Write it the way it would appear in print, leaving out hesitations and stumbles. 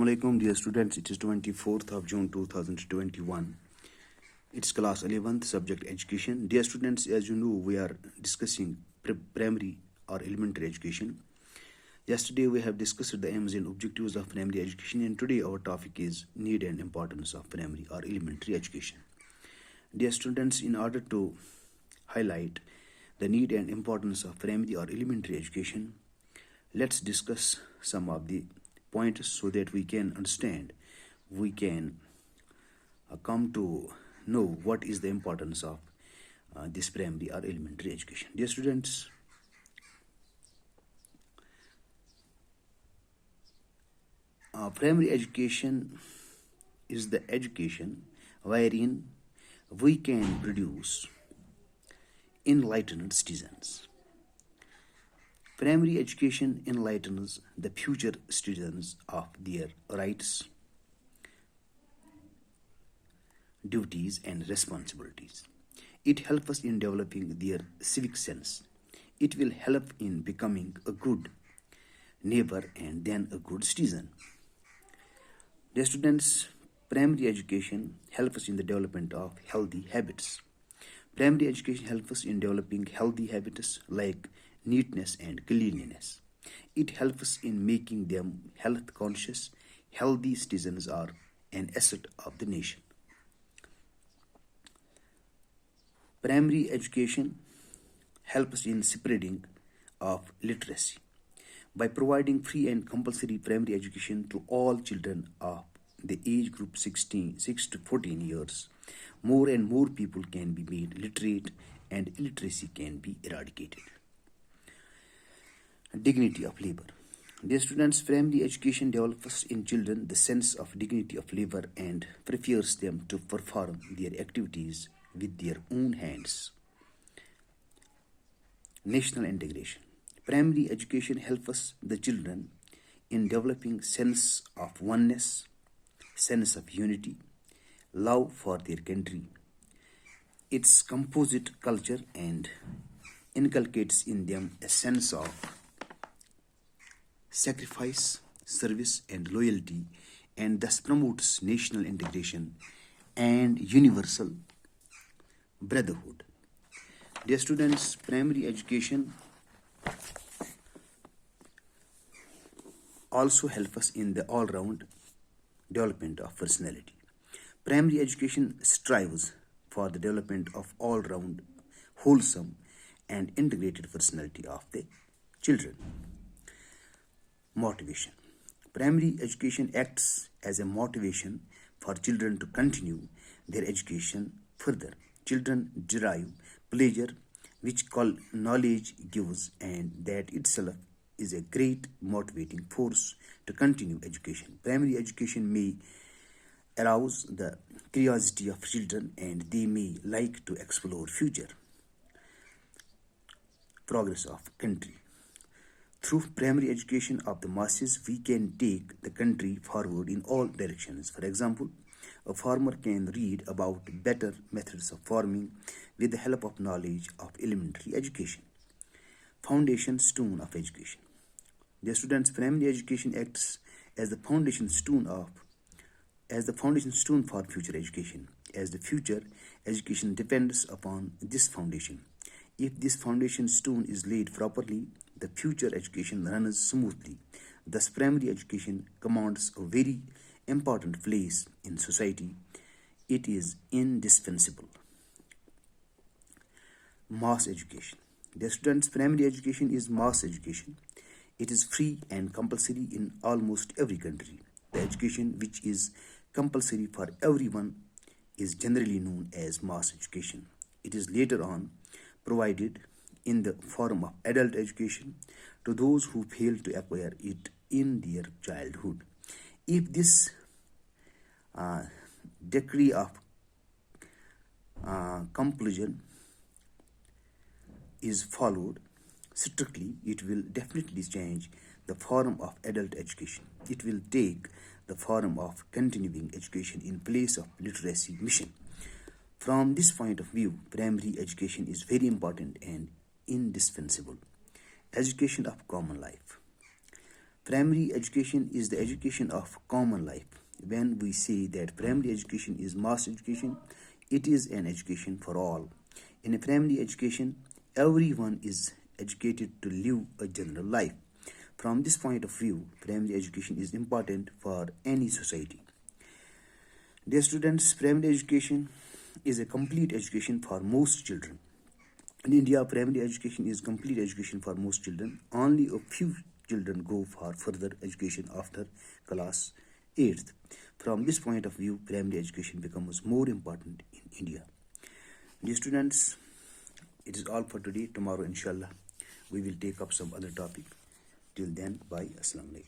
Assalamualaikum dear students, it is 24th of June 2021. It's class 11th, subject education. Dear students, as you know, we are discussing primary or elementary education. Yesterday we have discussed the aims and objectives of primary education, and today our topic is need and importance of primary or elementary education. Dear students, in order to highlight the need and importance of primary or elementary education, let's discuss some of the points so that we can understand, we can come to know what is the importance of this primary or elementary education. Dear students, primary education is the education wherein we can produce enlightened citizens. Primary education enlightens the future citizens of their rights, duties, and responsibilities. It helps us in developing their civic sense. It will help in becoming a good neighbor and then a good citizen. Dear students, primary education helps us in the development of healthy habits. Primary education helps us in developing healthy habits like neatness and cleanliness. It helps us in making them health conscious. Healthy citizens are an asset of the nation. Primary education helps in spreading of literacy. By providing free and compulsory primary education to all children of the age group 6 to 14 years, more and more people can be made literate and illiteracy can be eradicated. Dignity of labor. Dear students, primary education develops in children the sense of dignity of labor and prepares them to perform their activities with their own hands. National integration. Primary education helps the children in developing sense of oneness, sense of unity, love for their country, its composite culture, and inculcates in them a sense of sacrifice, service, and loyalty, and thus promotes national integration and universal brotherhood. Dear students, primary education also helps us in the all-round development of personality. Primary education strives for the development of all-round, wholesome, and integrated personality of the children. Motivation. Primary education acts as a motivation for children to continue their education further. Children derive pleasure which knowledge gives, and that itself is a great motivating force to continue education. Primary education may arouse the curiosity of children and they may like to explore future progress of country. Through primary education of the masses, we can take the country forward in all directions. For example, a farmer can read about better methods of farming with the help of knowledge of elementary education. Foundation stone of education. The students' primary education acts as the foundation stone for future education, as the future education depends upon this foundation. If this foundation stone is laid properly, the future education runs smoothly. Thus, primary education commands a very important place in society. It is indispensable. Mass education. The students' primary education is mass education. It is free and compulsory in almost every country. The education which is compulsory for everyone is generally known as mass education. It is later on provided in the form of adult education to those who fail to acquire it in their childhood. If this decree of compulsion is followed strictly, it will definitely change the form of adult education. It will take the form of continuing education in place of literacy mission. From this point of view, primary education is very important and indispensable. Education of common life. Primary education is the education of common life. When we say that primary education is mass education, it is an education for all. In a primary education, everyone is educated to live a general life. From this point of view, primary education is important for any society. Dear students, primary education is a complete education for most children. In India, primary education is complete education for most children. Only a few children go for further education after class 8th. From this point of view, primary education becomes more important in India. Dear students, it is all for today. Tomorrow, inshallah, we will take up some other topic. Till then, bye. Assalamu alaikum.